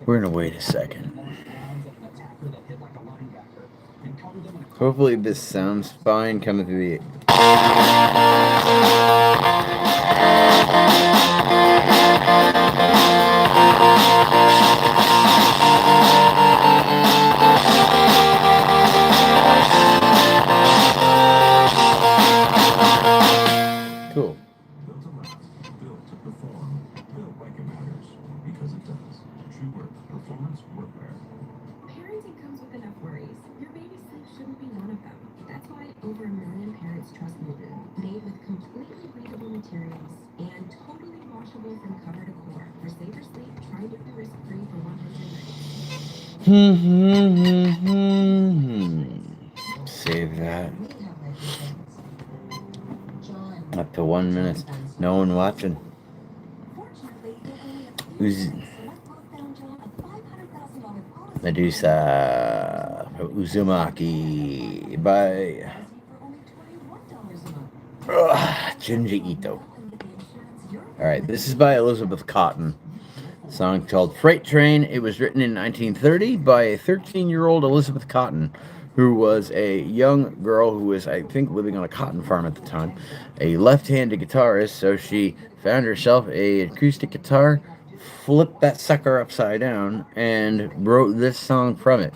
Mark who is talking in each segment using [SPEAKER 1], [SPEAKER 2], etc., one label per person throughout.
[SPEAKER 1] We're gonna wait a second. Hopefully this sounds fine coming through the... Cool.
[SPEAKER 2] Parenting comes with enough worries. Your baby's sleep shouldn't be one of them. That's why over 1 million parents trust Mubu, made with completely breathable materials and totally washable from cover to core. For safer sleep, try Mubu risk-free for 100 nights.
[SPEAKER 1] Save that. Up to 1 minute. No one watching. Medusa Uzumaki by Junji Ito. Alright, this is by Elizabeth Cotton. A song called Freight Train. It was written in 1930 by a 13-year-old Elizabeth Cotton, who was a young girl who was, I think, living on a cotton farm at the time, a left-handed guitarist, so she found herself a acoustic guitar, flipped that sucker upside down, and wrote this song from it.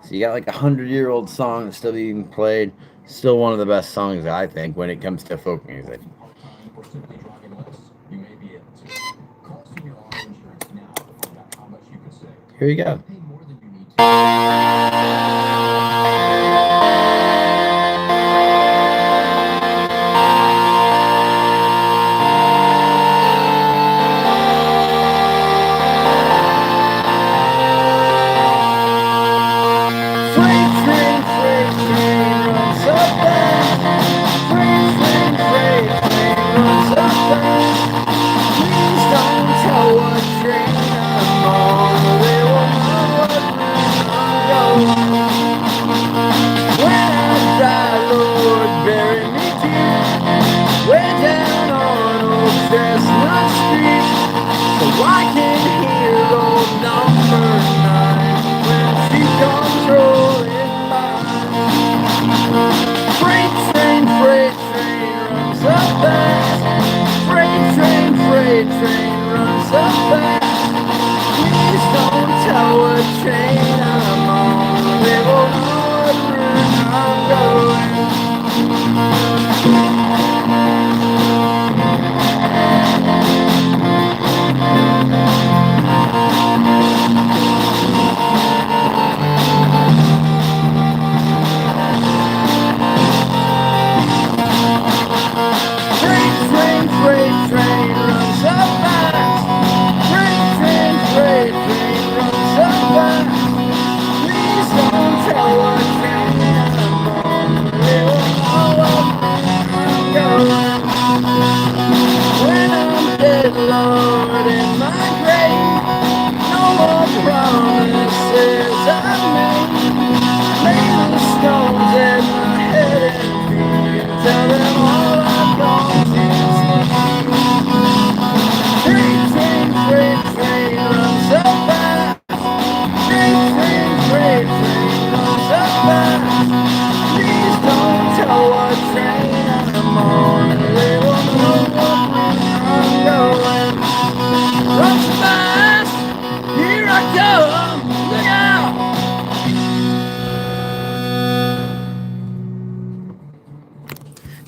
[SPEAKER 1] So you got like a 100-year-old song that's still being played, still one of the best songs, I think, when it comes to folk music. Here you go.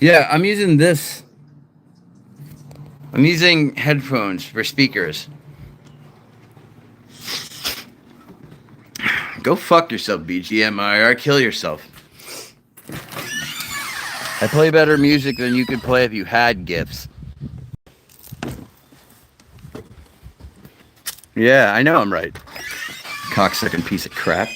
[SPEAKER 1] Yeah, I'm using this. I'm using headphones for speakers. Go fuck yourself, BGMI, or kill yourself. I play better music than you could play if you had gifts. Yeah, I know I'm right. Cocksucking piece of crap.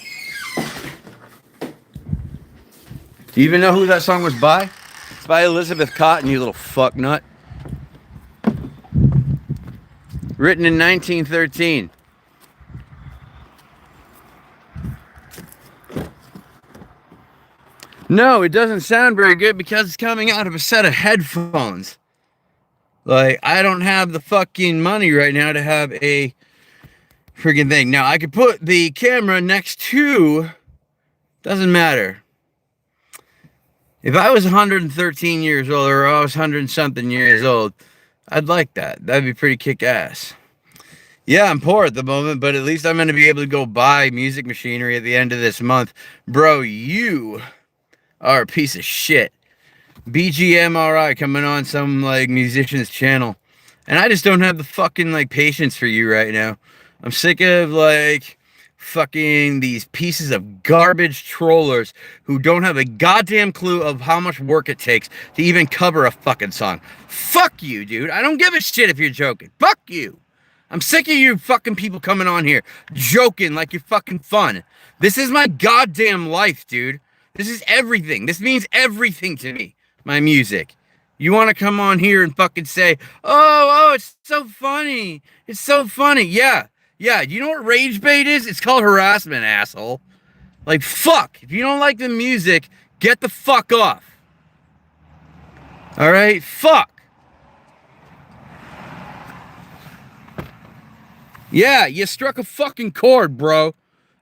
[SPEAKER 1] Do you even know who that song was by? It's by Elizabeth Cotton, you little fucknut. Written in 1913. No, it doesn't sound very good because it's coming out of a set of headphones. Like, I don't have the fucking money right now to have a freaking thing. Now I could put the camera next to, doesn't matter. If I was 113 years old or I was 100 something years old, I'd like that. That'd be pretty kick ass. Yeah, I'm poor at the moment, but at least I'm going to be able to go buy music machinery at the end of this month. Bro, you are a piece of shit. BGMRI coming on some like musician's channel. And I just don't have the fucking like patience for you right now. I'm sick of like fucking these pieces of garbage trollers who don't have a goddamn clue of how much work it takes to even cover a fucking song. Fuck you, dude. I don't give a shit if you're joking. Fuck you. I'm sick of you fucking people coming on here joking like you're fucking fun. This is my goddamn life, dude. This is everything. This means everything to me. My music. You want to come on here and fucking say, oh, it's so funny. It's so funny. Yeah. You know what rage bait is? It's called harassment, asshole. Like, fuck. If you don't like the music, get the fuck off. All right? Fuck. Yeah, you struck a fucking chord, bro.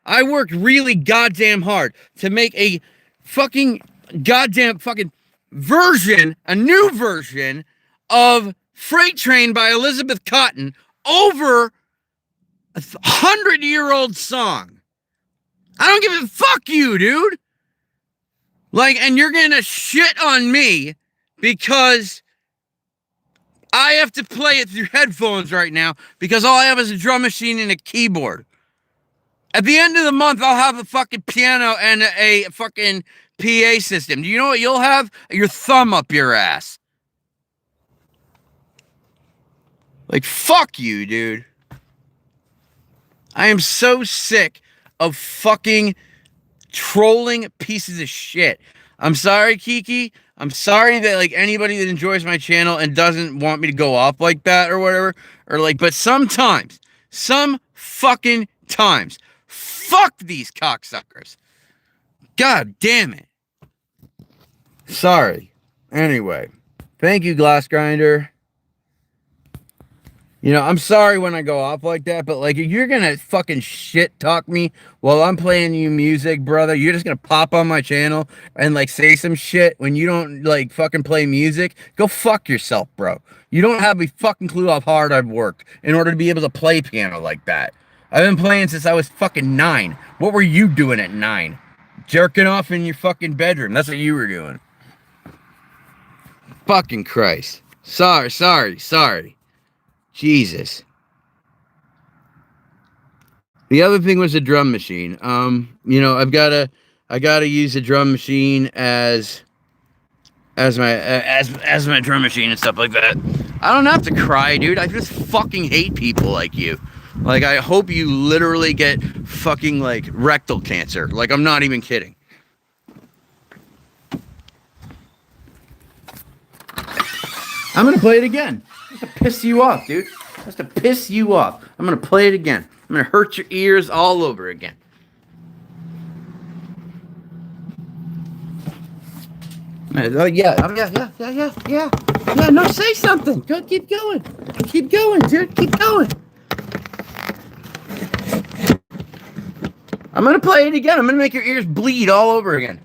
[SPEAKER 1] I worked really goddamn hard to make a fucking goddamn fucking version, a new version of Freight Train by Elizabeth Cotten over a 100-year-old song. I don't give a fuck you, dude. Like, and you're gonna shit on me because I have to play it through headphones right now because all I have is a drum machine and a keyboard. At the end of the month, I'll have a fucking piano and a fucking PA system. Do you know what you'll have? Your thumb up your ass. Like, fuck you, dude. I am so sick of fucking trolling pieces of shit. I'm sorry, Kiki. I'm sorry that like anybody that enjoys my channel and doesn't want me to go off like that or whatever, or like, but sometimes, some fucking times, fuck these cocksuckers. God damn it. Sorry. Anyway, thank you, Glass Grinder. You know, I'm sorry when I go off like that, but like, if you're gonna fucking shit talk me while I'm playing you music, brother, you're just gonna pop on my channel and like say some shit when you don't like fucking play music, go fuck yourself, bro. You don't have a fucking clue how hard I've worked in order to be able to play piano like that. I've been playing since I was fucking 9. What were you doing at 9? Jerking off in your fucking bedroom. That's what you were doing. Fucking Christ. Sorry. Jesus. The other thing was a drum machine. You know, I gotta use a drum machine as my drum machine and stuff like that. I don't have to cry, dude. I just fucking hate people like you. Like, I hope you literally get fucking like rectal cancer. Like, I'm not even kidding. I'm gonna play it again. Just to piss you off, dude. Just to piss you off. I'm gonna play it again. I'm gonna hurt your ears all over again. Yeah. No, say something. Go, keep going. Keep going, dude. Keep going. I'm gonna play it again. I'm gonna make your ears bleed all over again.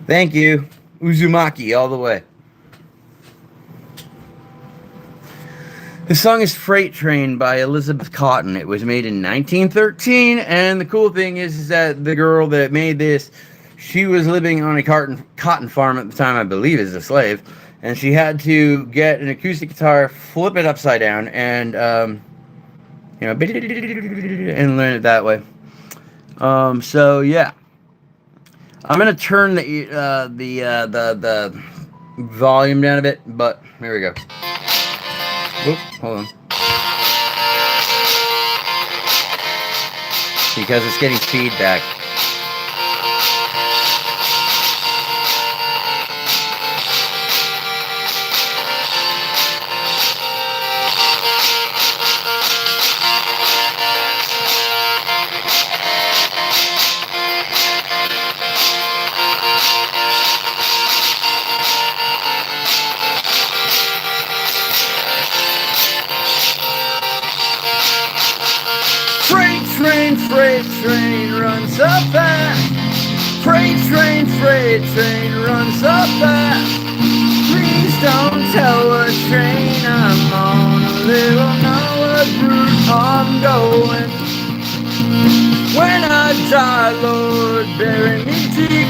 [SPEAKER 1] Thank you. Uzumaki all the way. The song is Freight Train by Elizabeth Cotten. It was made in 1913, and the cool thing is that the girl that made this, she was living on a cotton farm at the time, I believe, as a slave, and she had to get an acoustic guitar, flip it upside down, and you know, and learn it that way. So yeah. I'm gonna turn the volume down a bit, but here we go. Oops, hold on. Because it's getting feedback. so fast. Freight train runs so fast. Please don't tell what train I'm on, or they will know what route I'm going. When I die, Lord, bury me deep,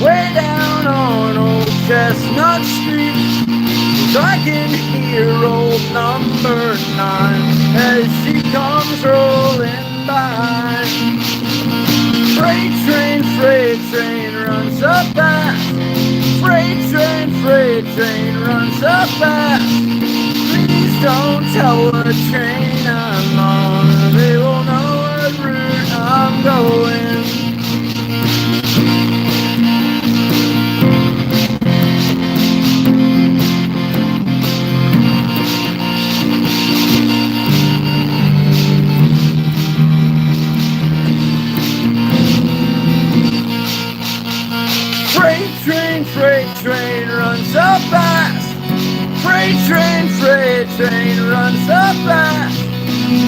[SPEAKER 1] way down on Old Chestnut Street, 'cause I can hear old number 9 as she comes rolling by. Freight train runs so fast. Freight train runs so fast. Please don't tell what train I'm on, or they will know what route I'm going. Freight train runs so fast. Freight train runs so fast.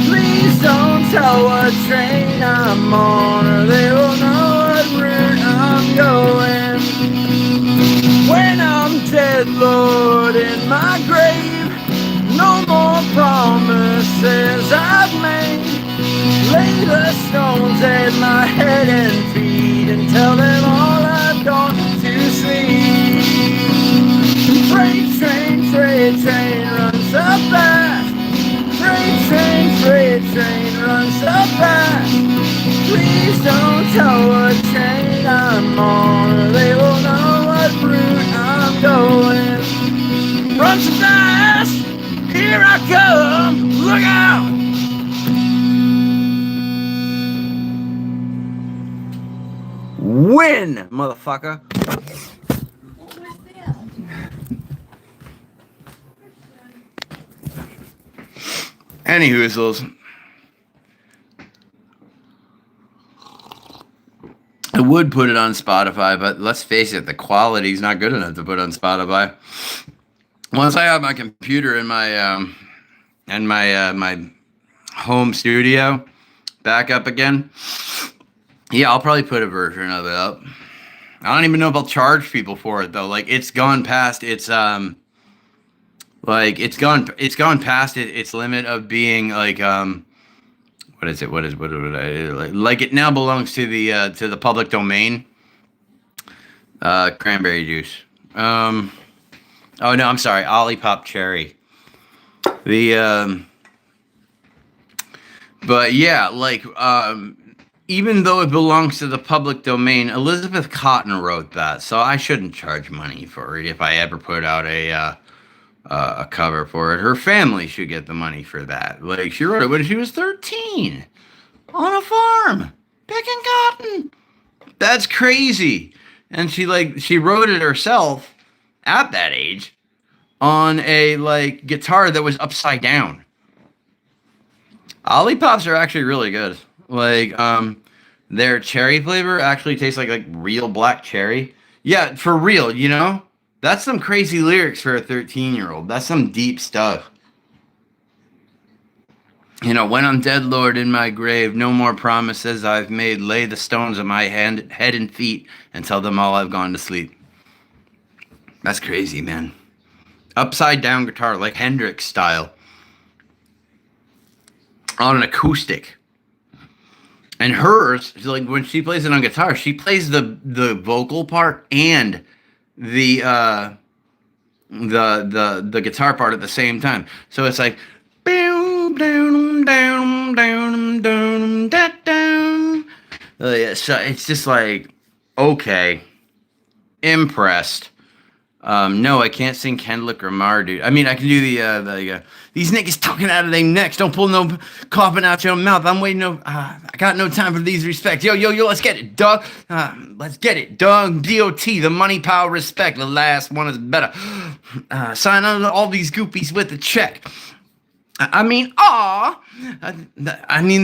[SPEAKER 1] Please don't tell what train I'm on, or they will know what route I'm going. When I'm dead, Lord, in my grave, no more promises I've made. Lay the stones at my head and feet and tell them all I've gone to sleep. Freight train runs so fast. Freight train runs so fast. Please don't tell what train I'm on, or they will know what route I'm going. Run so fast, here I come, look out! Win, motherfucker. Anywhoozles, I would put it on Spotify, but let's face it, the quality's not good enough to put on Spotify. Once I have my computer in my my home studio back up again, yeah, I'll probably put a version of it up. I don't even know if I'll charge people for it though. Like it's gone past its like it's gone past its limit of being like what is it? What like it now belongs to the public domain. Cranberry juice. Oh no, I'm sorry, Olipop cherry. But yeah, like even though it belongs to the public domain, Elizabeth Cotten wrote that, so I shouldn't charge money for it if I ever put out a cover for it. Her family should get the money for that. Like she wrote it when she was 13 on a farm picking cotton. That's crazy. And she wrote it herself at that age on a like guitar that was upside down. Olipops are actually really good. Like their cherry flavor actually tastes like real black cherry. Yeah, for real, you know? That's some crazy lyrics for a 13-year-old. That's some deep stuff. You know, when I'm dead, Lord, in my grave, no more promises I've made. Lay the stones at my head and feet and tell them all I've gone to sleep. That's crazy, man. Upside down guitar, like Hendrix style. On an acoustic. And hers, like when she plays it on guitar, she plays the vocal part and the guitar part at the same time. So it's like boom down down down down down down. So it's just like okay, impressed. No, I can't sing Kendrick Lamar, dude. I mean, I can do the these niggas talking out of their necks. Don't pull no coughing out your mouth. I'm waiting. I got no time for these respects. Yo, let's get it, dog. Let's get it, dog. DOT, the money, power, respect. The last one is better. Sign on all these goofies with a check. I mean,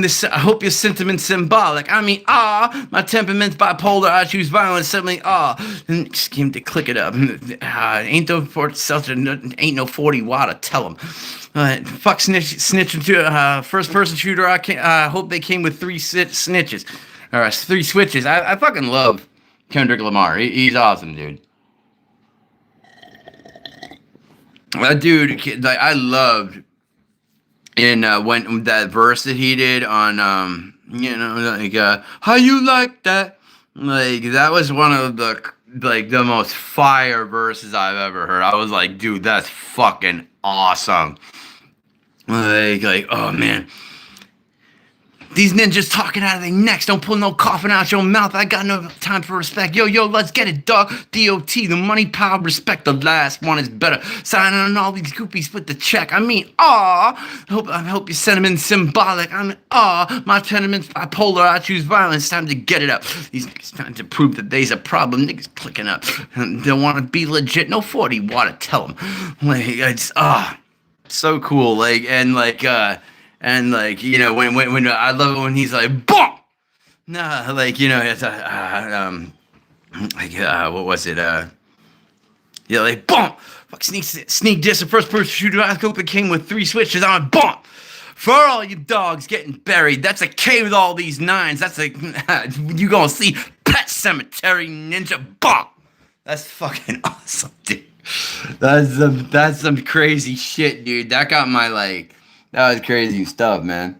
[SPEAKER 1] this. I hope your sentiment's symbolic. I mean, my temperament's bipolar. I choose violence. Suddenly, and scheme to click it up. Ain't no Fort Seltzer. Ain't no 40 water. Tell them. Fuck snitching to first person shooter. I hope they came with 3 snitches. or Three Switches. I fucking love Kendrick Lamar. He's awesome, dude. That dude, like, I loved in when that verse that he did on how you like that, like that was one of the most fire verses I've ever heard. I was like, dude, that's fucking awesome. Like oh man, these ninjas talking out of their necks. Don't pull no coffin out your mouth. I got no time for respect. Yo, let's get it, dog. DOT, the money, power, respect. The last one is better. Signing on all these groupies with the check. I mean, I hope your sentiment's symbolic. I mean, my tenement's bipolar. I choose violence. Time to get it up. These niggas trying to prove that they's a problem. Niggas clicking up. Don't want to be legit. No 40 water. Tell them. Like, it's, so cool. And like when I love it when he's like BOOM! Nah, like it's what was it? Yeah, like BOOM! Fuck sneak diss the first person shooter I scope the king with 3 switches on BOOM! For all you dogs getting buried, that's a K with all these 9s. That's a you gonna see Pet Cemetery Ninja BOOM! That's fucking awesome, dude. That's some crazy shit, dude. That got my like. That was crazy stuff, man.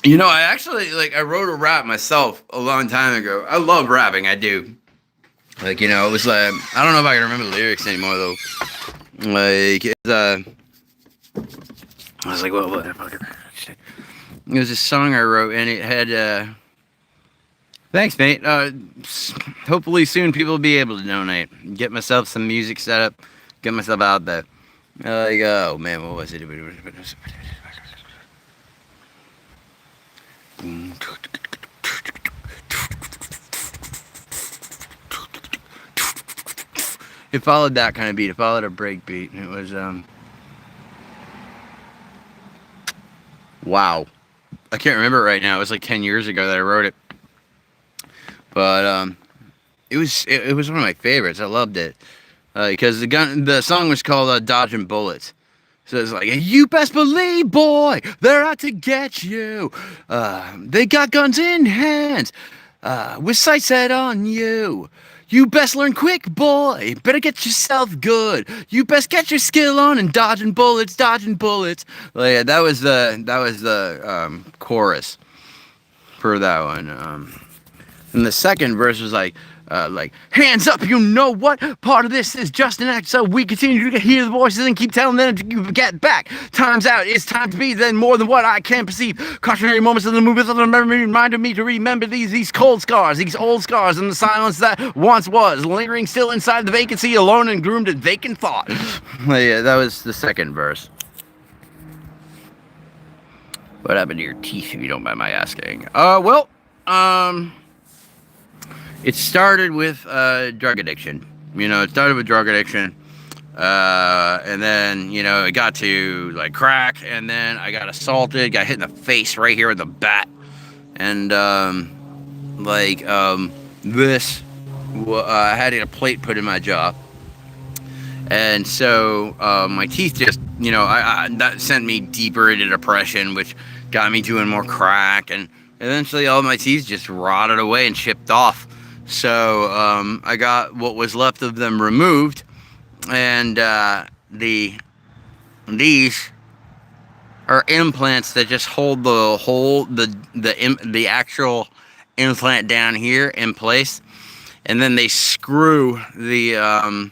[SPEAKER 1] I actually, I wrote a rap myself a long time ago. I love rapping, I do. It was like, I don't know if I can remember the lyrics anymore, though. I was like, what the fuck? It was a song I wrote, and it had, thanks, mate. Hopefully soon people will be able to donate. Get myself some music set up. Get myself out there. Oh man, what was it? It followed that kind of beat. It followed a break beat. And it was wow. I can't remember it right now. It was like 10 years ago that I wrote it. But it was one of my favorites. I loved it. Because the song was called Dodging Bullets. So it's like, you best believe, boy, they're out to get you. They got guns in hand with sights set on you. You best learn quick, boy. Better get yourself good. You best get your skill on and dodging bullets. Like, that was the chorus for that one. And the second verse was like, hands up, you know what? Part of this is just an act, so we continue to hear the voices and keep telling them to get back. Time's out, it's time to be then more than what I can perceive. Cautionary moments of the movement of the memory reminded me to remember these cold scars, these old scars, and the silence that once was, lingering still inside the vacancy, alone and groomed in vacant thought. Yeah, that was the second verse. What happened to your teeth, if you don't mind my asking? It started with drug addiction. It started with drug addiction. And then, it got to like crack. And then I got assaulted, got hit in the face right here with a bat. And I had a plate put in my jaw. And so my teeth just, that sent me deeper into depression, which got me doing more crack. And eventually all my teeth just rotted away and chipped off. So I got what was left of them removed, and these are implants that just hold the actual implant down here in place, and then they screw the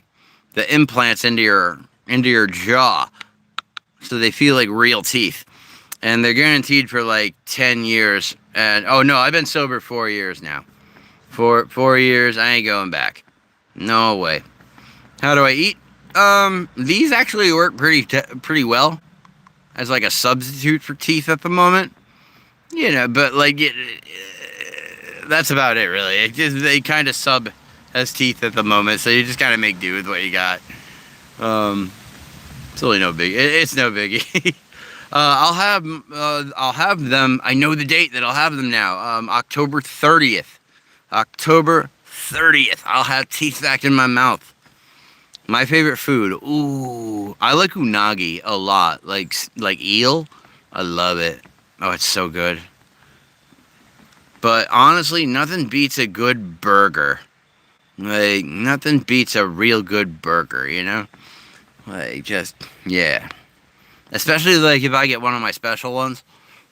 [SPEAKER 1] implants into your jaw, so they feel like real teeth, and they're guaranteed for like 10 years. And oh no, I've been sober 4 years now. For 4 years, I ain't going back. No way. How do I eat? These actually work pretty well as like a substitute for teeth at the moment. But like that's about it really. They kind of sub as teeth at the moment, so you just kind of make do with what you got. It's really no big. It's no biggie. I'll have them. I know the date that I'll have them now. October 30th. October 30th, I'll have teeth back in my mouth. My favorite food, ooh, I like unagi a lot, like eel. I love it. Oh, it's so good. But honestly, nothing beats a good burger. Like, nothing beats a real good burger, you know? Like, just, yeah. Especially, like, if I get one of my special ones.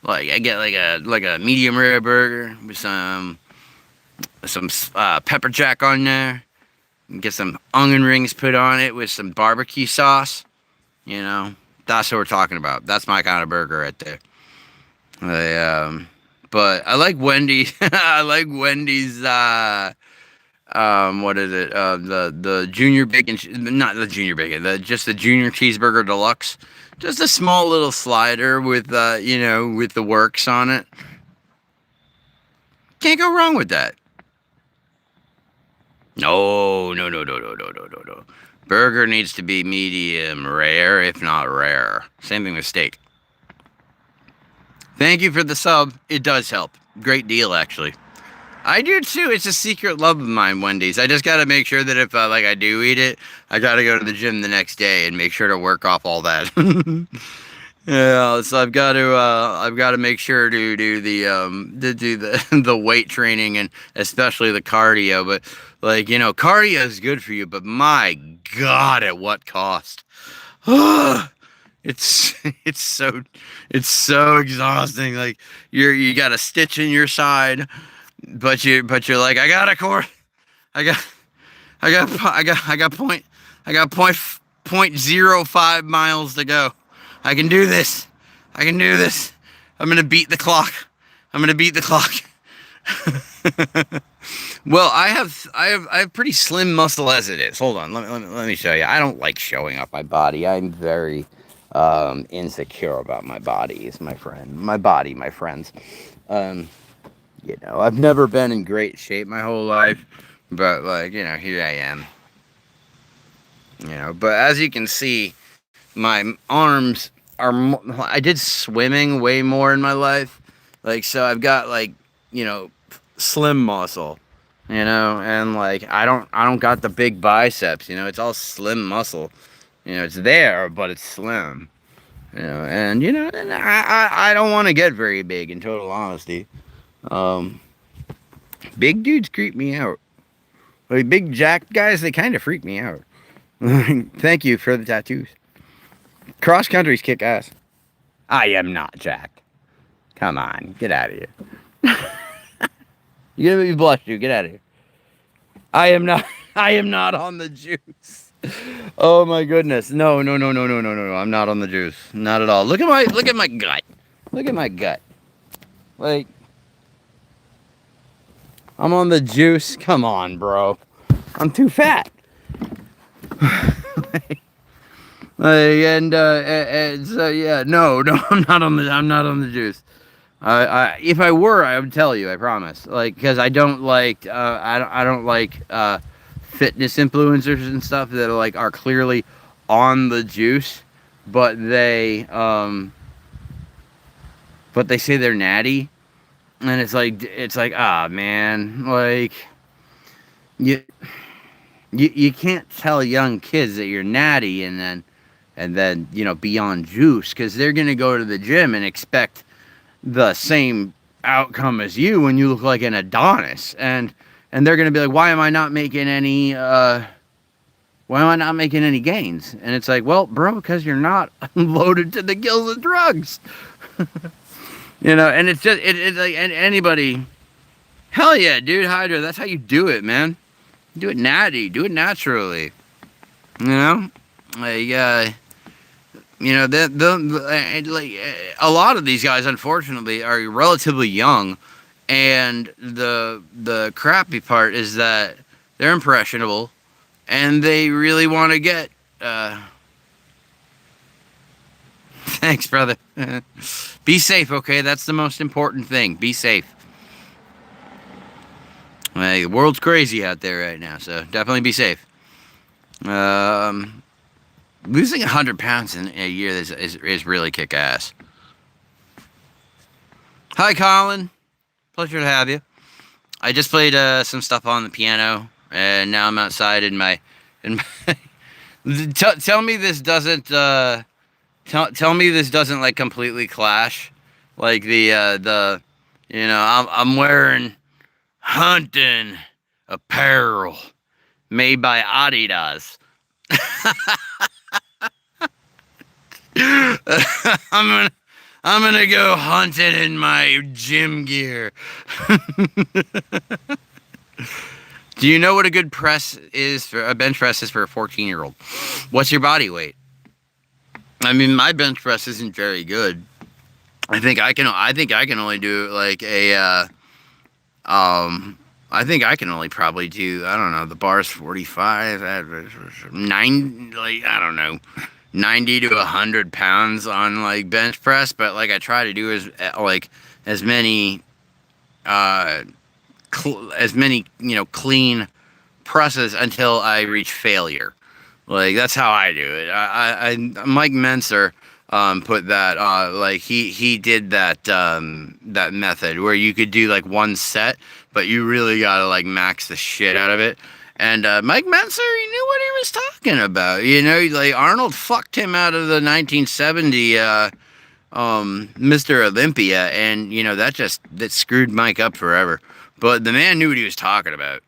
[SPEAKER 1] Like, I get, like a medium rare burger with some pepper jack on there. Get some onion rings put on it with some barbecue sauce. You know? That's what we're talking about. That's my kind of burger right there. But I like Wendy's. I like Wendy's. What is it? The junior bacon, not the junior bacon. Just the junior cheeseburger deluxe. Just a small little slider with with the works on it. Can't go wrong with that. No. Burger needs to be medium rare, if not rare. Same thing with steak. Thank you for the sub. It does help. Great deal, actually. I do too. It's a secret love of mine, Wendy's. I just gotta make sure that if I do eat it, I gotta go to the gym the next day and make sure to work off all that. Yeah, so I've got to make sure to do the weight training and especially the cardio. But cardio is good for you, but my God, at what cost? It's so exhausting. Like you got a stitch in your side, but you're like, I got point 0.05 miles to go. I can do this. I'm gonna beat the clock. Well, I have pretty slim muscle as it is. Hold on, let me show you. I don't like showing off my body. I'm very insecure about my body, my friends. I've never been in great shape my whole life, but here I am. But as you can see, my arms are I did swimming way more in my life. So I've got slim muscle, and I don't got the big biceps, it's all slim muscle. It's there, but it's slim. And I don't want to get very big, in total honesty. Big dudes creep me out. Like big jacked guys, they kind of freak me out. Thank you for the tattoos. Cross country's kick ass. I am not jacked. Come on, get out of here. You're gonna make me blush, dude. Get out of here. I am not on the juice. Oh my goodness. No. I'm not on the juice. Not at all. Look at my gut. Look at my gut. Like, I'm on the juice. Come on, bro. I'm too fat. No, I'm not on the juice. If I were, I would tell you. I promise. Because I don't like fitness influencers and stuff that are clearly on the juice, but they say they're natty, and it's like man, you can't tell young kids that you're natty and then be on juice, because they're gonna go to the gym and expect the same outcome as you when you look like an Adonis, and they're gonna be like, why am I not making any gains? And it's like, well, bro, because you're not loaded to the gills of drugs. And it's just it's like, and anybody, hell yeah, dude, Hydra, that's how you do it, man. Do it natty, do it naturally. A lot of these guys, unfortunately, are relatively young, and the crappy part is that they're impressionable, and they really want to get. Thanks, brother. Be safe, okay? That's the most important thing. Be safe. The world's crazy out there right now, so definitely be safe. Losing 100 pounds in a year is really kick ass. Hi, Colin. Pleasure to have you. I just played some stuff on the piano, and now I'm outside in my. Tell me this doesn't. Tell me this doesn't completely clash Like I'm wearing hunting apparel made by Adidas. I'm gonna go hunting in my gym gear. Do you know what a good press is for a bench press is for a 14-year-old? What's your body weight? I mean, my bench press isn't very good. I think I can only do like I think I can only probably do, I don't know, the bar's 45, 9, like, I don't know, 90 to 100 pounds on like bench press, but like I try to do as many clean presses until I reach failure. Like that's how I do it. Mike Menser put that like he did that that method where you could do like one set, but you really gotta like max the shit out of it. And Mike Menser, he knew what he was talking about. You know, like Arnold fucked him out of the 1970 Mr. Olympia, and you know that screwed Mike up forever. But the man knew what he was talking about.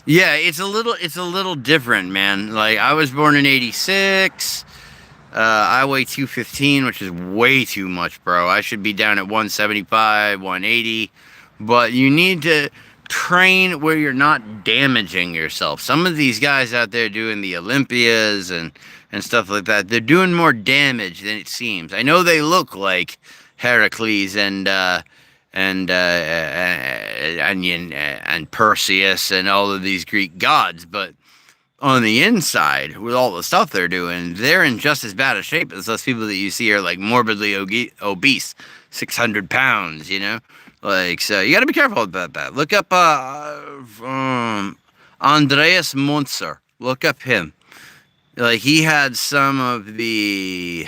[SPEAKER 1] Yeah, it's a little different, man. Like I was born in '86. I weigh 215, which is way too much, bro. I should be down at 175, 180. But you need to train where you're not damaging yourself. Some of these guys out there doing the Olympias and stuff like that, they're doing more damage than it seems. I know they look like Heracles and Perseus and all of these Greek gods, but on the inside, with all the stuff they're doing, they're in just as bad a shape as those people that you see are like morbidly obese, 600 pounds, you know? Like, so you got to be careful about that. Look up Andreas Munzer. Look up him. Like, he had some of the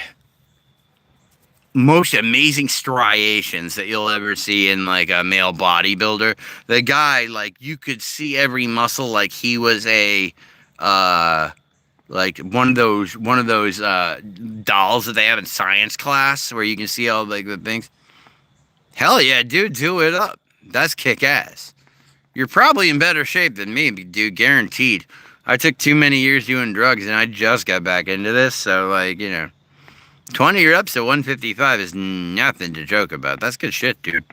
[SPEAKER 1] most amazing striations that you'll ever see in like a male bodybuilder. The guy, like, you could see every muscle like he was a like one of those dolls that they have in science class where you can see all like the things. Hell yeah, dude, do it up. That's kick ass. You're probably in better shape than me, dude, guaranteed. I took too many years doing drugs and I just got back into this, so like, you know, 20 reps at 155 is nothing to joke about. That's good shit, dude.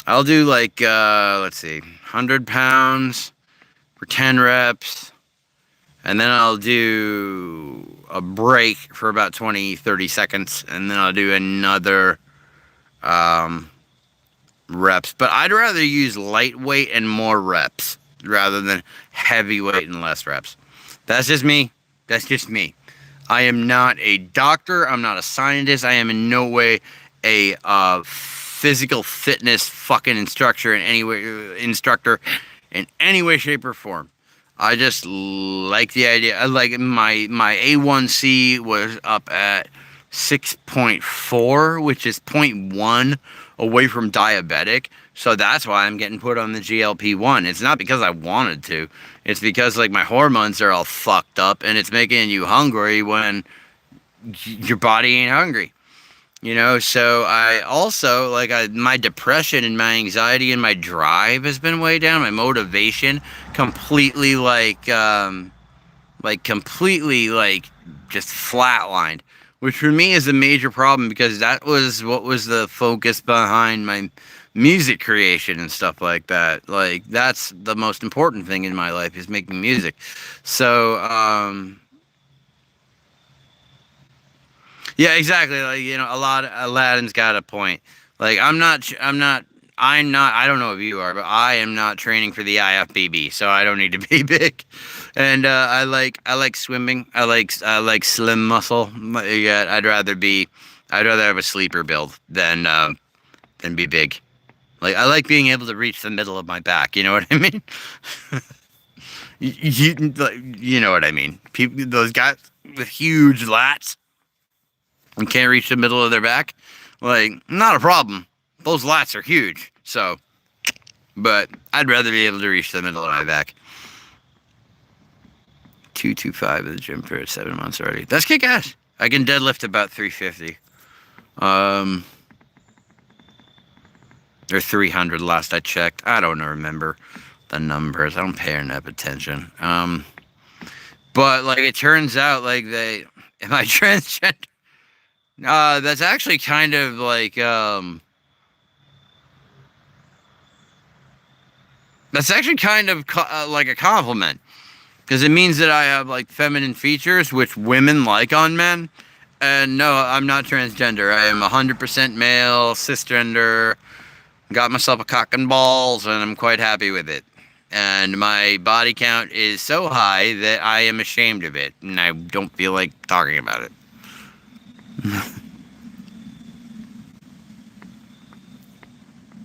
[SPEAKER 1] I'll do like let's see, 100 pounds for 10 reps. And then I'll do a break for about 20, 30 seconds. And then I'll do another reps. But I'd rather use lightweight and more reps rather than heavyweight and less reps. That's just me. That's just me. I am not a doctor. I'm not a scientist. I am in no way a physical fitness fucking instructor in any way, shape, or form. I just like the idea. I like my A1C was up at 6.4, which is 0.1 away from diabetic. So that's why I'm getting put on the GLP-1. It's not because I wanted to. It's because like my hormones are all fucked up and it's making you hungry when your body ain't hungry. You know, so I also, my depression and my anxiety and my drive has been way down. My motivation completely, just flatlined. Which for me is a major problem because that was what was the focus behind my music creation and stuff like that. Like, that's the most important thing in my life is making music. So, yeah, exactly. Like, you know, Aladdin's got a point. Like, I don't know if you are, but I am not training for the IFBB, so I don't need to be big. And I like swimming. I like slim muscle. Yeah, I'd rather have a sleeper build than be big. Like, I like being able to reach the middle of my back. You know what I mean? you know what I mean? Those guys with huge lats and can't reach the middle of their back, like, not a problem. Those lats are huge, so, but I'd rather be able to reach the middle of my back. 225 at the gym for 7 months already. That's kick ass. I can deadlift about 350. Or 300 last I checked. I don't remember the numbers. I don't pay enough attention. But like it turns out like am I transgender? That's actually kind of like that's actually kind of like a compliment because it means that I have like feminine features which women like on men. And no, I'm not transgender. I am 100% male, cisgender. Got myself a cock and balls, and I'm quite happy with it. And my body count is so high that I am ashamed of it, and I don't feel like talking about it.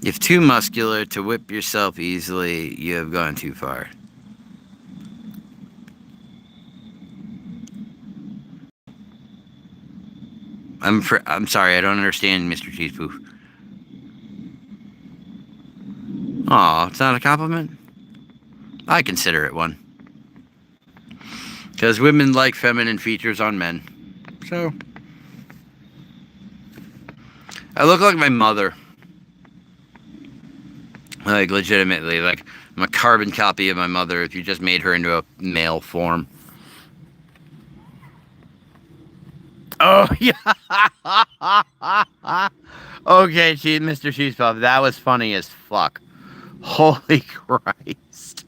[SPEAKER 1] If too muscular to whip yourself easily, you have gone too far. I'm sorry, I don't understand, Mr. Cheesepoof. Aw, it's not a compliment? I consider it one. Because women like feminine features on men. So, I look like my mother. Like, legitimately. Like, I'm a carbon copy of my mother if you just made her into a male form. Oh, yeah. Okay, Mr. Cheesepuff, that was funny as fuck. Holy Christ.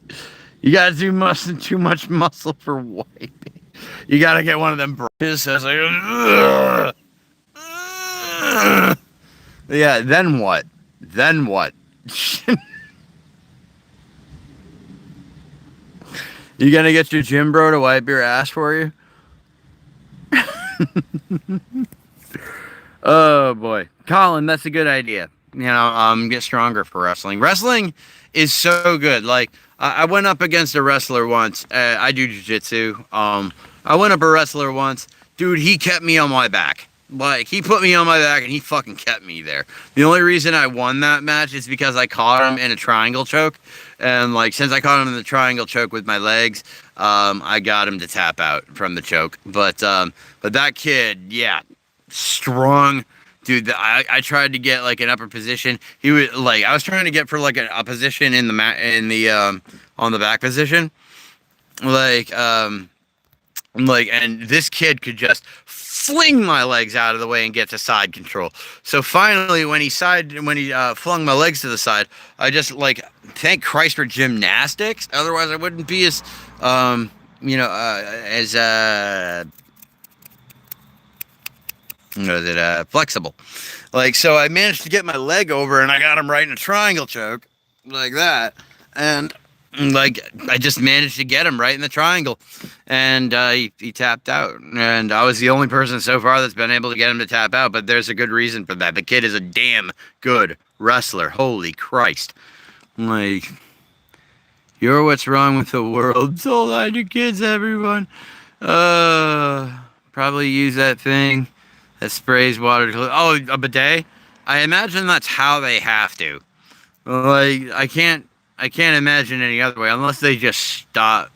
[SPEAKER 1] You gotta do too much muscle for wiping. You gotta get one of them brushes that's like, ugh, ugh. Yeah, then what? Then what? You gonna get your gym bro to wipe your ass for you? Oh boy, Colin, that's a good idea. You know, get stronger for wrestling. Wrestling is so good. Like I went up against a wrestler once. I do jiu-jitsu. I went up a wrestler once. Dude, he kept me on my back. Like he put me on my back and he fucking kept me there. The only reason I won that match is because I caught him in a triangle choke. And like since I caught him in the triangle choke with my legs, I got him to tap out from the choke. But that kid, yeah, strong. Dude, I tried to get like an upper position. He was like, I was trying to get for like a position in the on the back position, and this kid could just fling my legs out of the way and get to side control. So finally, when he flung my legs to the side, I just like thank Christ for gymnastics. Otherwise, I wouldn't be as flexible. Like, so I managed to get my leg over and I got him right in a triangle choke like that. And like, I just managed to get him right in the triangle and he tapped out. And I was the only person so far that's been able to get him to tap out, but there's a good reason for that. The kid is a damn good wrestler. Holy Christ. Like, you're what's wrong with the world. Don't lie to kids, everyone. Probably use that thing that sprays water. Oh, a bidet? I imagine that's how they have to. Like, I can't imagine any other way unless they just stop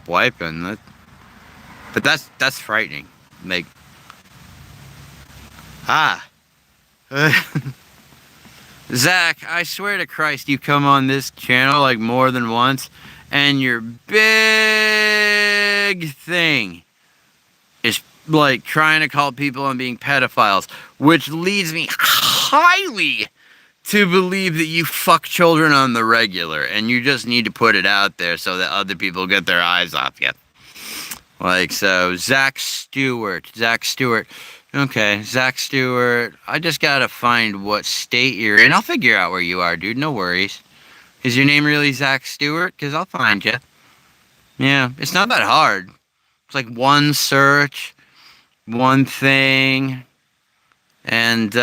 [SPEAKER 1] wiping. But that's frightening. Like, Zach, I swear to Christ, you come on this channel like more than once, and your big thing is like trying to call people on being pedophiles, which leads me highly to believe that you fuck children on the regular, and you just need to put it out there so that other people get their eyes off you. Like, so, Zach Stewart. Okay, Zach Stewart. I just gotta find what state you're in. I'll figure out where you are, dude. No worries. Is your name really Zach Stewart? Because I'll find you. Yeah, it's not that hard. It's like one search, one thing, and,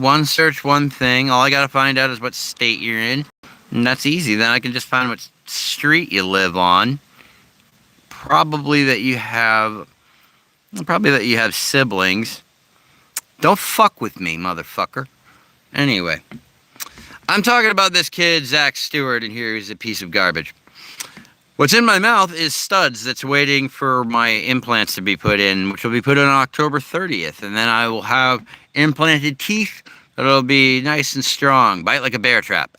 [SPEAKER 1] one search, one thing. All I gotta find out is what state you're in. And that's easy. Then I can just find what street you live on. Probably that you have siblings. Don't fuck with me, motherfucker. Anyway, I'm talking about this kid, Zach Stewart, and here he's a piece of garbage. What's in my mouth is studs that's waiting for my implants to be put in, which will be put in on October 30th. And then I will have implanted teeth that'll be nice and strong. Bite like a bear trap.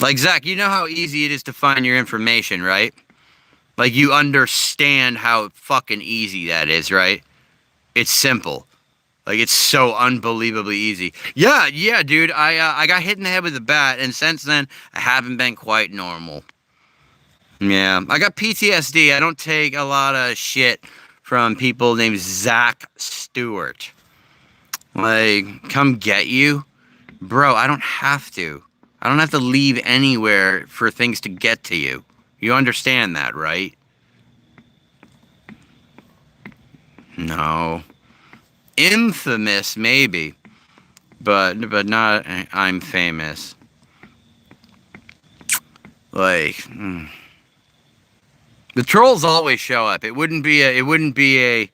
[SPEAKER 1] Like, Zach, you know how easy it is to find your information, right? Like, you understand how fucking easy that is, right? It's simple. Like, it's so unbelievably easy. Yeah, dude. I got hit in the head with a bat, and since then, I haven't been quite normal. Yeah, I got PTSD. I don't take a lot of shit from people named Zach Stewart. Like, come get you? Bro, I don't have to. I don't have to leave anywhere for things to get to you. You understand that, right? No. Infamous, maybe, but not. I'm famous. Like, the trolls always show up. It wouldn't be a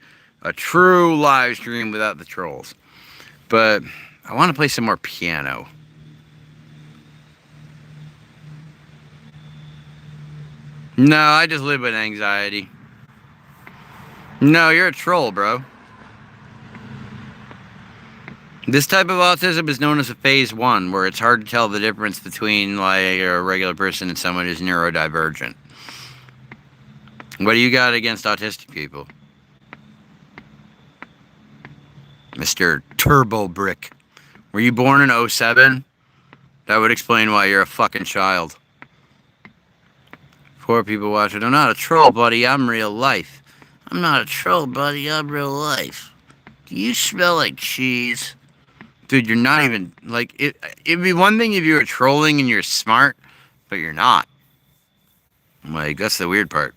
[SPEAKER 1] true live stream without the trolls. But I want to play some more piano. No, I just live with anxiety. No, you're a troll, bro. This type of autism is known as a phase 1, where it's hard to tell the difference between like a regular person and someone who's neurodivergent. What do you got against autistic people? Mr. Turbo Brick. Were you born in 07? That would explain why you're a fucking child. Poor people watching. I'm not a troll, buddy. I'm real life. I'm not a troll, buddy. I'm real life. Do you smell like cheese? Dude, you're not even, like, it'd be one thing if you were trolling and you're smart, but you're not. Like, that's the weird part.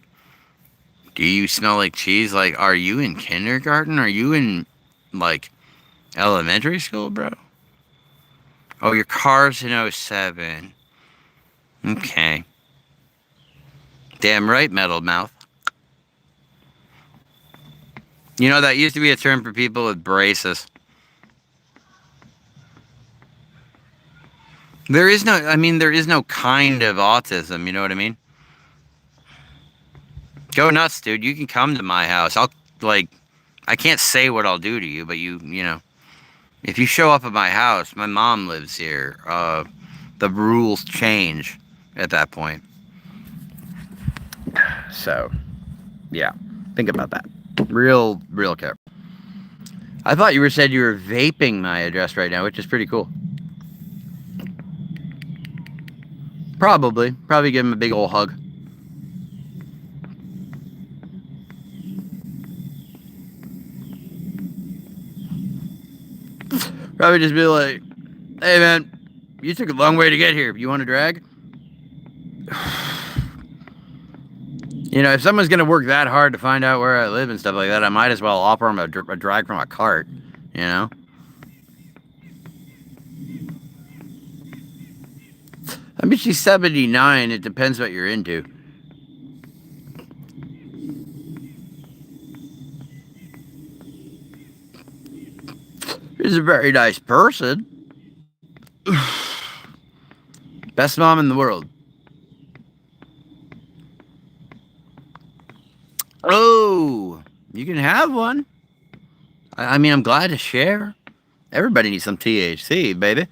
[SPEAKER 1] Do you smell like cheese? Like, are you in kindergarten? Are you in, like, elementary school, bro? Oh, your car's in 07. Okay. Damn right, Metal Mouth. You know, that used to be a term for people with braces. There is no kind of autism, you know what I mean? Go nuts, dude. You can come to my house. I can't say what I'll do to you, but you know, if you show up at my house, my mom lives here, the rules change at that point. So, yeah, think about that. Real careful. I thought you said you were vaping my address right now, which is pretty cool. Probably give him a big old hug. Probably just be like, hey man, you took a long way to get here. You want to drag? You know, if someone's going to work that hard to find out where I live and stuff like that, I might as well offer them a drag from a cart, you know? I mean, she's 79. It depends what you're into. She's a very nice person. Best mom in the world. Oh, you can have one. I mean, I'm glad to share. Everybody needs some THC, baby.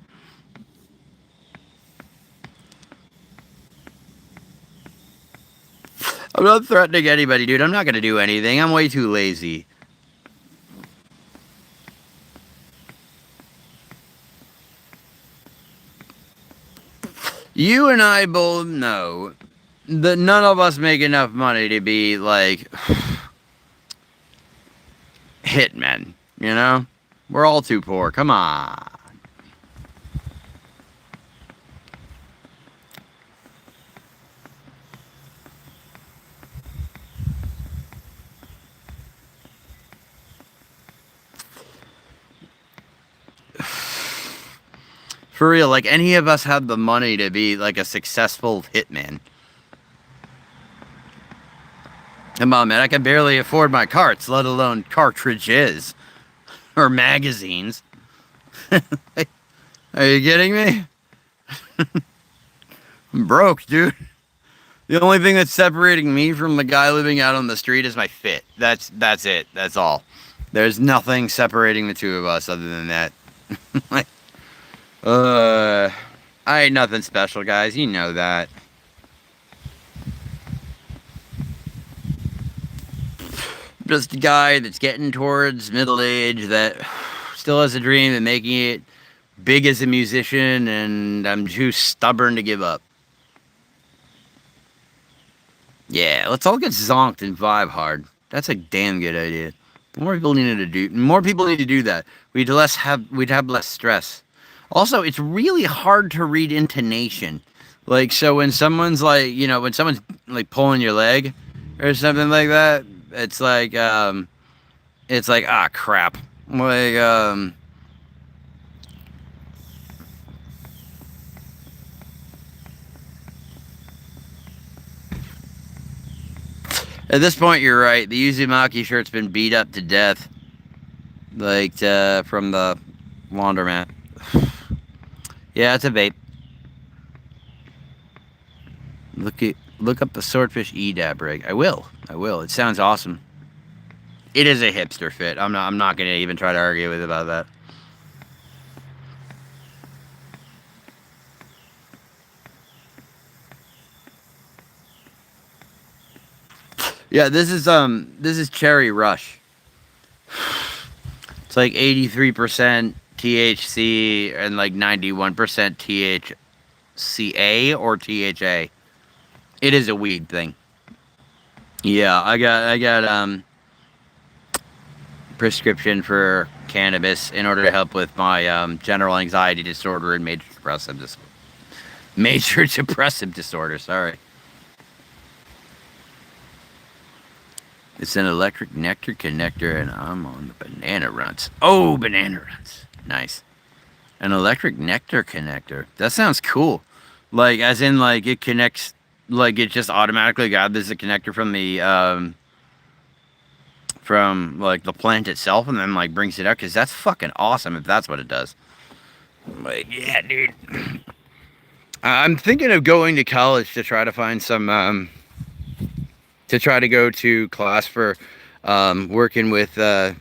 [SPEAKER 1] I'm not threatening anybody, dude. I'm not going to do anything. I'm way too lazy. You and I both know that none of us make enough money to be, like, hitmen, you know? We're all too poor. Come on. For real, like, any of us have the money to be, like, a successful hitman. Come on, man, I can barely afford my carts, let alone cartridges. Or magazines. Are you kidding me? I'm broke, dude. The only thing that's separating me from the guy living out on the street is my fit. That's it. That's all. There's nothing separating the two of us other than that. Like, I ain't nothing special, guys. You know that. Just a guy that's getting towards middle age that still has a dream of making it big as a musician, and I'm too stubborn to give up. Yeah, let's all get zonked and vibe hard. That's a damn good idea. More people need to do. More people need to do that. We'd have less stress. Also, it's really hard to read intonation. Like, so when someone's like, when someone's like pulling your leg or something like that, it's like, ah, crap. Like, at this point, you're right. The Uzumaki shirt's been beat up to death, like from the laundromat. Yeah, it's a vape. Look up the Swordfish E-Dab rig. I will. It sounds awesome. It is a hipster fit. I'm not gonna even try to argue with about that. Yeah, this is Cherry Rush. It's like 83% THC and like 91% THCA or THA. It is a weed thing. Yeah, I got prescription for cannabis in order to help with my general anxiety disorder and major depressive disorder. Sorry. It's an electric nectar connector, and I'm on the banana runs. Oh, banana runs. Nice. An electric nectar connector. That sounds cool. Like, as in, like, it connects, like, it just automatically gathers the connector from, like, the plant itself and then, like, brings it out. Because that's fucking awesome if that's what it does. Like, yeah, dude. I'm thinking of going to college to try to find some, to try to go to class for working with $50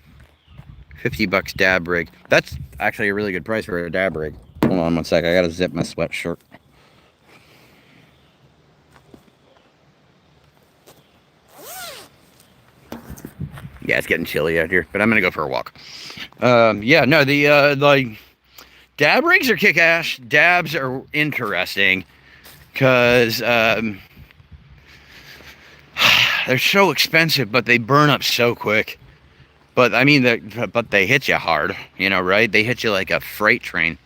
[SPEAKER 1] dab rig. That's actually a really good price for a dab rig. Hold on one sec. I gotta zip my sweatshirt. Yeah, it's getting chilly out here, but I'm gonna go for a walk. Yeah, no, the like dab rigs are kick-ass. Dabs are interesting because they're so expensive, but they burn up so quick. But I mean, but they hit you hard, right? They hit you like a freight train.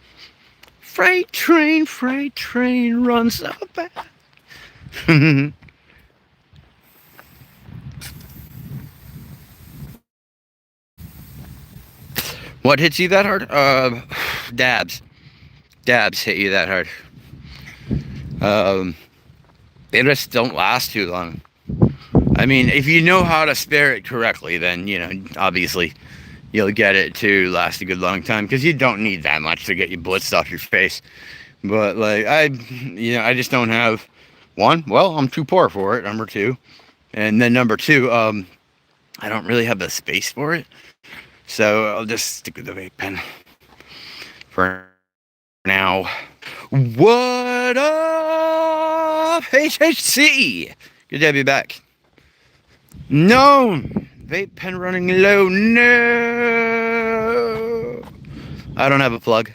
[SPEAKER 1] Freight train runs so fast. What hits you that hard? Dabs. Dabs hit you that hard. They just don't last too long. I mean, if you know how to spare it correctly, then, obviously you'll get it to last a good long time because you don't need that much to get you blitzed off your face. But, like, I just don't have, one, well, I'm too poor for it, number two. And then number two, I don't really have the space for it. So I'll just stick with the vape pen for now. What up, HHC? Good to have you back. No! Vape pen running low. No! I don't have a plug.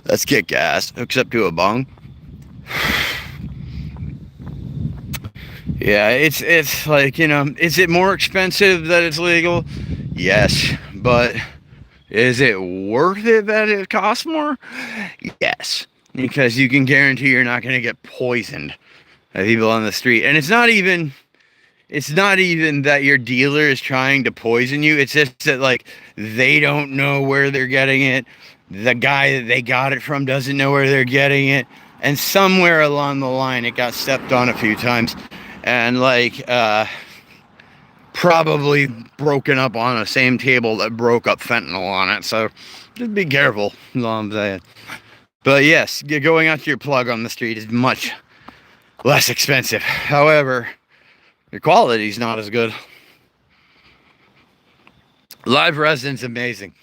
[SPEAKER 1] Let's get gas. Hooks up to a bong. Yeah, it's like, is it more expensive that it's legal? Yes, but is it worth it that it costs more? Yes, because you can guarantee you're not going to get poisoned by people on the street. And it's not even that your dealer is trying to poison you. It's just that, like, they don't know where they're getting it. The guy that they got it from doesn't know where they're getting it. And somewhere along the line, it got stepped on a few times. And, like, probably broken up on the same table that broke up fentanyl on it. So just be careful, is all I'm saying. But yes, going out to your plug on the street is much less expensive. However, your quality's not as good. Live resin's amazing.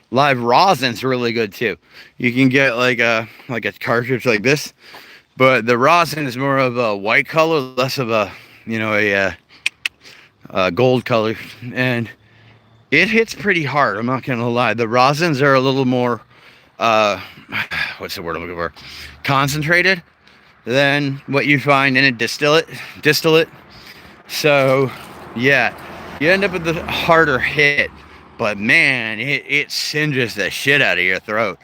[SPEAKER 1] Live rosin's really good too. You can get like a cartridge like this, but the rosin is more of a white color, less of a gold color, and it hits pretty hard. I'm not gonna lie. The rosins are a little more what's the word I'm looking for? Concentrated than what you find in a distillate. So yeah, you end up with the harder hit, but man, it singes the shit out of your throat.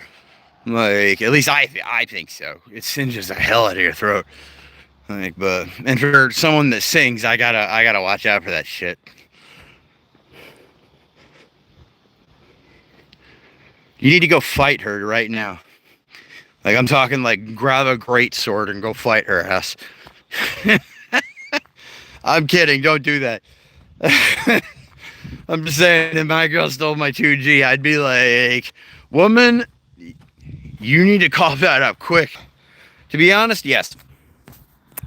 [SPEAKER 1] Like, at least I think so. It singes the hell out of your throat. Like, but and for someone that sings, I gotta watch out for that shit. You need to go fight her right now. Like, I'm talking like grab a great sword and go fight her ass. I'm kidding, don't do that. I'm just saying, if my girl stole my 2G, I'd be like, woman, you need to cough that up quick. To be honest, yes.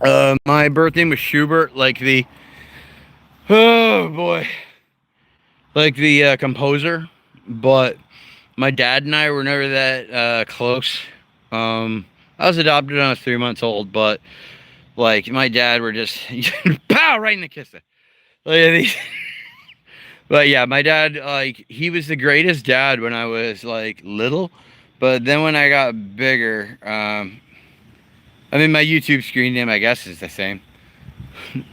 [SPEAKER 1] My birth name was Schubert, like the, oh boy, like the composer, but my dad and I were never that close. I was adopted when I was 3 months old, but like my dad were just pow right in the kisser. Like, but yeah, my dad, like, he was the greatest dad when I was like little, but then when I got bigger, I mean, my YouTube screen name, I guess, is the same.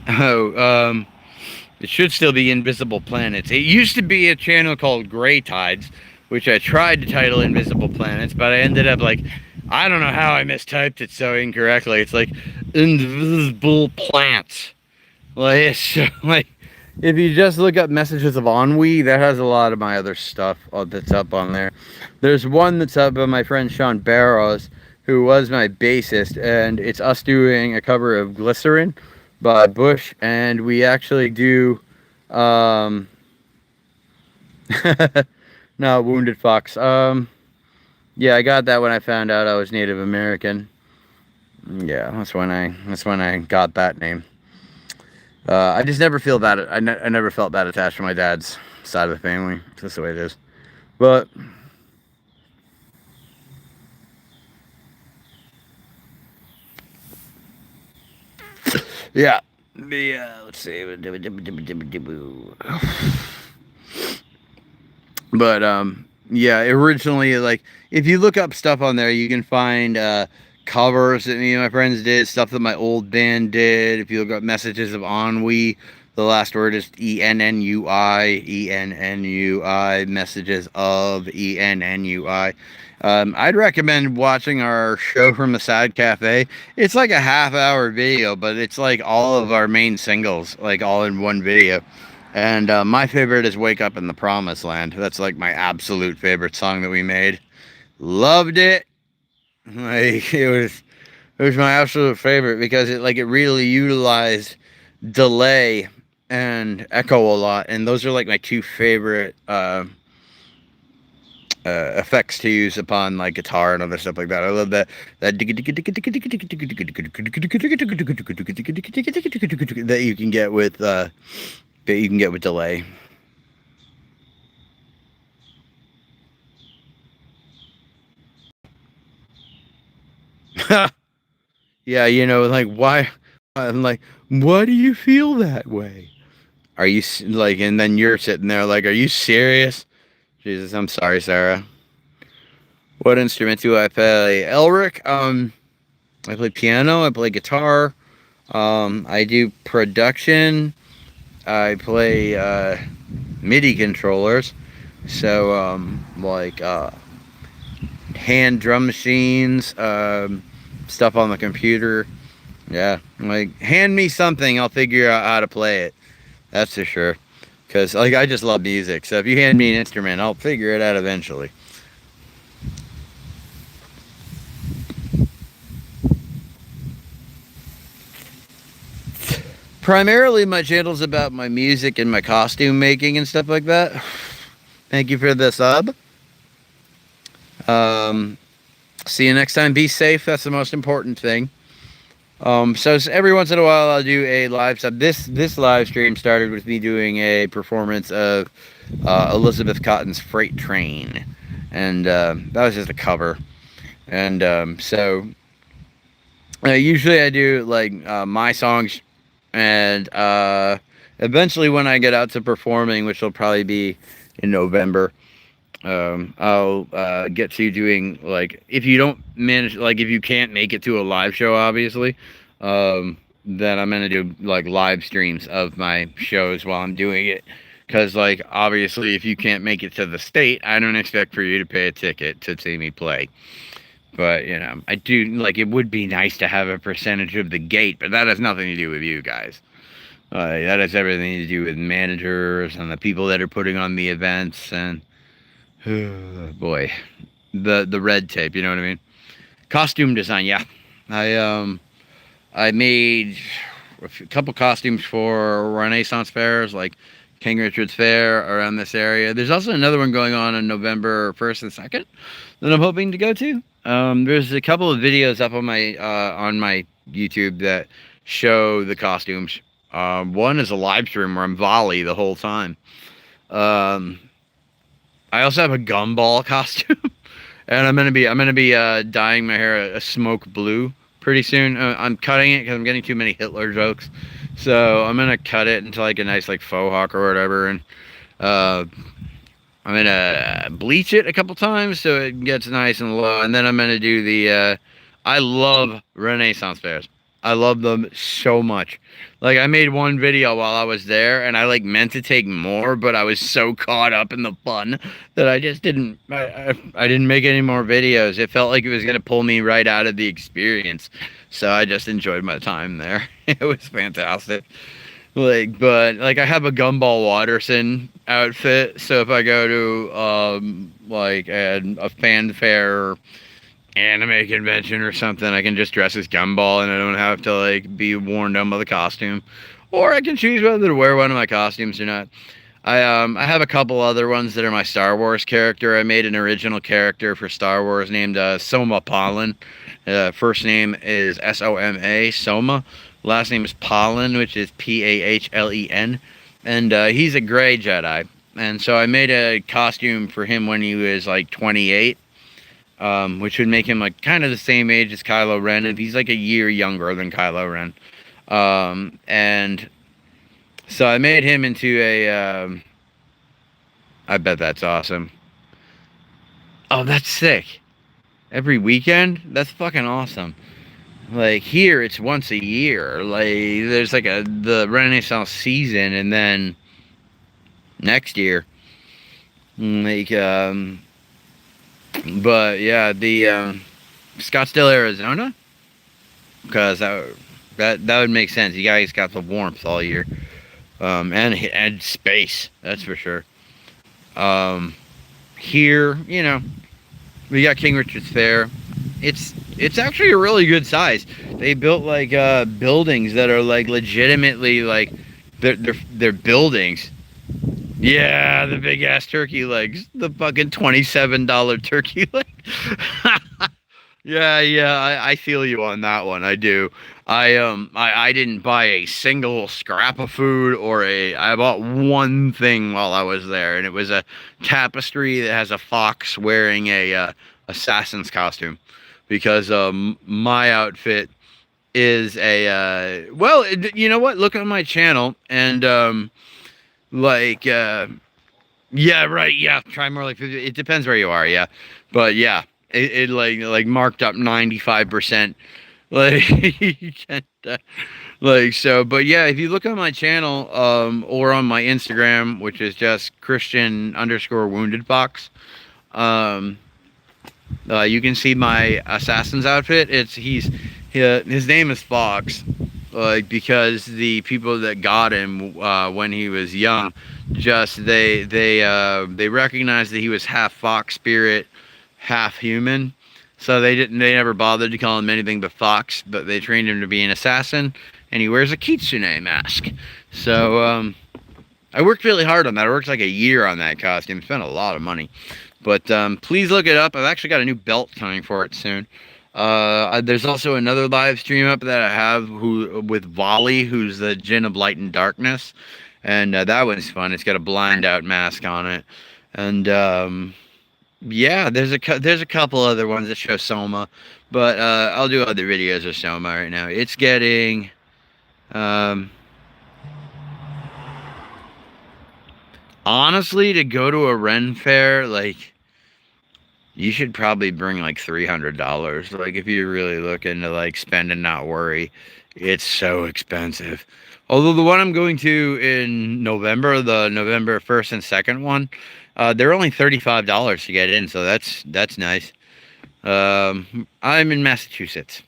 [SPEAKER 1] It should still be Invisible Planets. It used to be a channel called Grey Tides, which I tried to title Invisible Planets, but I ended up like, I don't know how I mistyped it so incorrectly. It's like Invisible Plants. Like, it's like, if you just look up Messages of Ennui, that has a lot of my other stuff that's up on there. There's one that's up by my friend Sean Barrows, who was my bassist, and it's us doing a cover of Glycerin by Bush, and we actually do no, Wounded Fox. Yeah, I got that when I found out I was Native American. Yeah, that's when I got that name. I just never feel that I never felt that attached to my dad's side of the family. It's just the way it is. But yeah, let's see. But yeah, originally, like, if you look up stuff on there, you can find covers that me and my friends did, stuff that my old band did. If you look up Messages of Ennui, the last word is Ennui, Messages of Ennui. I'd recommend watching our show from the Sad Cafe. It's like a half-hour video, but it's like all of our main singles, like all in one video. And my favorite is Wake Up in the Promised Land. That's like my absolute favorite song that we made. Loved it. Like, it was my absolute favorite because it really utilized delay and echo a lot, and those are like my two favorite effects to use upon like guitar and other stuff like that. I love that that you can get with delay. Yeah, like, why? I'm like, why do you feel that way? Are you like, and then you're sitting there like, are you serious? Jesus, I'm sorry, Sarah. What instrument do I play? Elric. I play piano. I play guitar. I do production. I play MIDI controllers. So like hand drum machines, stuff on the computer. Yeah, like, hand me something, I'll figure out how to play it. That's for sure. Because, like, I just love music. So if you hand me an instrument, I'll figure it out eventually. Primarily, my channel's about my music and my costume making and stuff like that. Thank you for the sub. See you next time. Be safe. That's the most important thing. So every once in a while, I'll do a live sub. This live stream started with me doing a performance of Elizabeth Cotton's Freight Train, and that was just a cover. And usually I do like my songs, and eventually when I get out to performing, which will probably be in November, I'll get to doing, like, if you don't manage, like if you can't make it to a live show, obviously, then I'm gonna do like live streams of my shows while I'm doing it. Because, like, obviously, if you can't make it to the state, I don't expect for you to pay a ticket to see me play. But, you know, I do, like, it would be nice to have a percentage of the gate, but that has nothing to do with you guys. That has everything to do with managers and the people that are putting on the events, and, boy, the red tape, you know what I mean? Costume design, yeah. I made a couple costumes for Renaissance fairs, like King Richard's Fair around this area. There's also another one going on November 1st and 2nd that I'm hoping to go to. There's a couple of videos up on my YouTube that show the costumes. One is a live stream where I'm volley the whole time. I also have a gumball costume, and I'm gonna be dyeing my hair a smoke blue pretty soon. I'm cutting it because I'm getting too many Hitler jokes. So I'm gonna cut it into like a nice like faux hawk or whatever, and I'm gonna bleach it a couple times so it gets nice and low, and then I'm gonna do the I love Renaissance fairs. I love them so much. Like, I made one video while I was there, and I like meant to take more, but I was so caught up in the fun that I just didn't. I didn't make any more videos. It felt like it was gonna pull me right out of the experience, so I just enjoyed my time there. It was fantastic. Like, but like, I have a Gumball Watterson outfit, so if I go to like a fanfare anime convention or something, I can just dress as Gumball and I don't have to like be worn down by the costume. Or I can choose whether to wear one of my costumes or not. I have a couple other ones that are my Star Wars character. I made an original character for Star Wars named Soma Pollen. First name is Soma, Soma. Last name is Pollen, which is Pahlen. And he's a gray Jedi. And so I made a costume for him when he was like 28. Which would make him like kind of the same age as Kylo Ren, and he's like a year younger than Kylo Ren. And so I made him into a, I bet that's awesome. Oh, that's sick. Every weekend? That's fucking awesome. Like, here, it's once a year. Like, there's like the Renaissance season, and then next year, like, but yeah, the Scottsdale, Arizona, because that would make sense. You guys got the warmth all year, and space, that's for sure. Here, you know, we got King Richard's Fair. It's actually a really good size. They built like buildings that are like legitimately like they're buildings. Yeah, the big ass turkey legs. The fucking $27 turkey leg. Yeah, I feel you on that one. I do. I didn't buy a single scrap of food I bought one thing while I was there, and it was a tapestry that has a fox wearing a assassin's costume, because my outfit is a well, you know what? Look on my channel and like, yeah, right, yeah, try more like 50. It depends where you are, yeah. But yeah, it like marked up 95%. Like, you can't, like, so, but yeah, if you look on my channel, or on my Instagram, which is just Christian_Wounded Fox, you can see my assassin's outfit. His name is Fox. Like, because the people that got him when he was young, just they recognized that he was half fox spirit, half human, so they never bothered to call him anything but Fox. But they trained him to be an assassin, and he wears a kitsune mask. So I worked really hard on that. I worked like a year on that costume. Spent a lot of money. But please look it up. I've actually got a new belt coming for it soon. There's also another live stream up that I have with Volley, who's the Djinn of Light and Darkness. And that one's fun. It's got a blind out mask on it. And yeah, there's a couple other ones that show Soma. But I'll do other videos of Soma right now. It's getting... honestly, to go to a Ren fair, like... you should probably bring like $300. Like if you're really looking to like spend and not worry, it's so expensive. Although the one I'm going to in November, the November 1st and 2nd one, they're only $35 to get in, so that's nice. I'm in Massachusetts.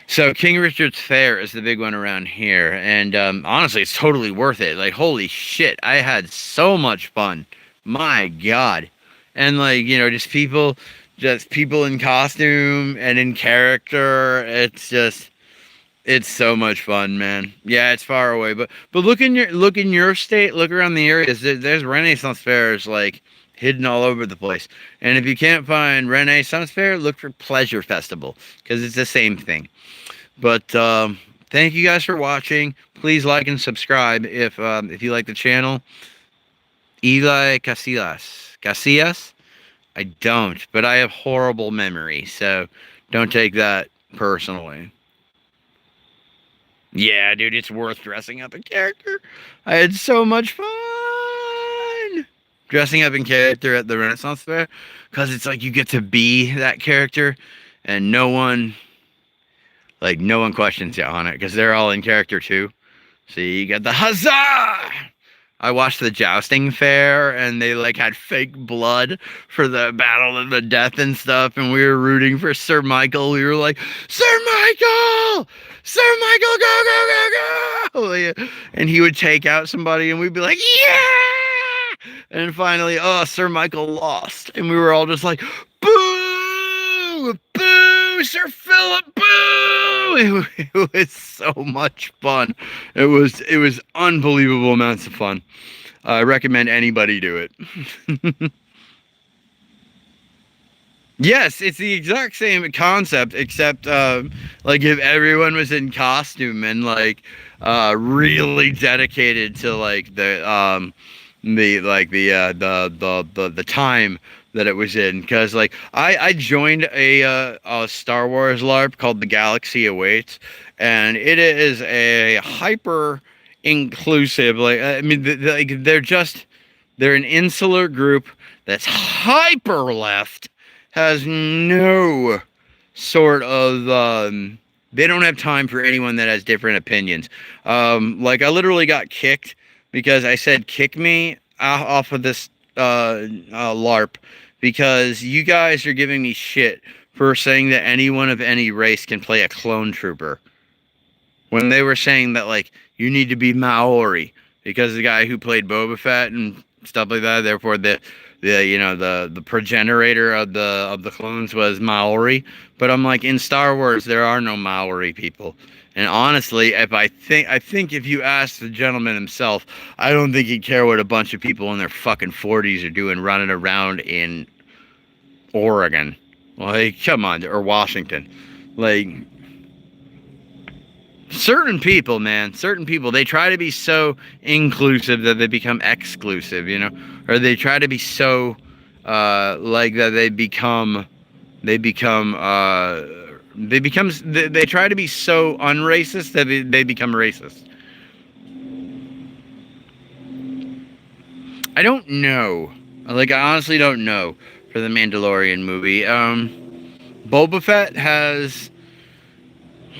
[SPEAKER 1] So King Richard's Fair is the big one around here, and honestly, it's totally worth it. Like holy shit, I had so much fun. My God. And like, you know, just people in costume and in character. It's so much fun, man. Yeah, it's far away, but look in your state, look around the areas. There's Renaissance fairs like hidden all over the place. And if you can't find Renaissance fair, look for Pleasure Festival because it's the same thing. But thank you guys for watching. Please like and subscribe if you like the channel. Eli Casillas? I don't, but I have horrible memory, so don't take that personally. Yeah, dude, it's worth dressing up in character. I had so much fun dressing up in character at the Renaissance Fair, because it's like you get to be that character, and no one questions you on it, because they're all in character too. So you get the huzzah! I watched the jousting fair, and they like had fake blood for the battle of the death and stuff, and we were rooting for Sir Michael. We were like, Sir Michael, go, go, go, go! And he would take out somebody, and we'd be like, yeah! And finally, Sir Michael lost, and we were all just like, boo, boo, Sir Philip, boo! It was so much fun. It was unbelievable amounts of fun. I recommend anybody do it. Yes, it's the exact same concept, except like if everyone was in costume and like really dedicated to like the time that it was in, because like I joined a Star Wars LARP called The Galaxy Awaits, and it is a hyper inclusive, like I mean they're an insular group that's hyper left, has no sort of they don't have time for anyone that has different opinions. Like I literally got kicked because I said kick me off of this LARP because you guys are giving me shit for saying that anyone of any race can play a clone trooper, when they were saying that like you need to be Maori because the guy who played Boba Fett and stuff like that, therefore the progenitor of the clones was Maori. But I'm like, in Star Wars there are no Maori people. And honestly, I think if you ask the gentleman himself, I don't think he'd care what a bunch of people in their fucking 40s are doing running around in Oregon. Like, come on, or Washington. Like, certain people, they try to be so inclusive that they become exclusive, you know? Or they try to be so, like that they try to be so unracist that they become racist. I don't know. Like, I honestly don't know for the Mandalorian movie. Boba Fett has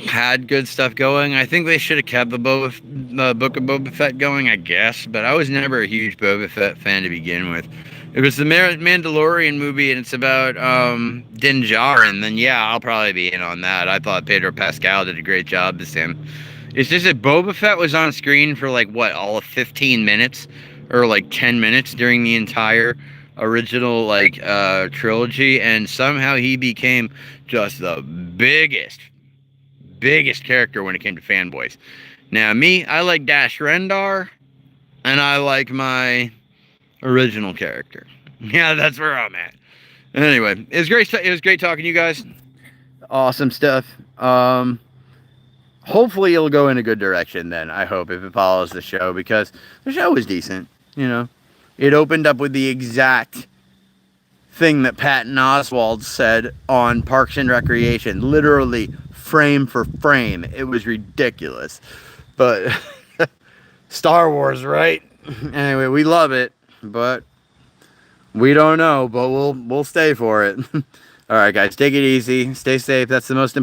[SPEAKER 1] had good stuff going. I think they should have kept the Book of Boba Fett going, I guess. But I was never a huge Boba Fett fan to begin with. If it was the Mandalorian movie and it's about Din Djarin, then yeah, I'll probably be in on that. I thought Pedro Pascal did a great job as him. It's just that Boba Fett was on screen for like, what, all of 15 minutes? Or like 10 minutes during the entire original like trilogy, and somehow he became just the biggest biggest character when it came to fanboys. Now, me, I like Dash Rendar, and I like my original character. Yeah, that's where I'm at. Anyway, it was great. It was great talking to you guys. Awesome stuff. Hopefully it'll go in a good direction then, I hope, if it follows the show, because the show was decent, you know. It opened up with the exact thing that Patton Oswalt said on Parks and Recreation, literally frame for frame. It was ridiculous. But Star Wars, right? Anyway, we love it, but we don't know, but we'll stay for it. All right, guys, take it easy. Stay safe. That's the most important.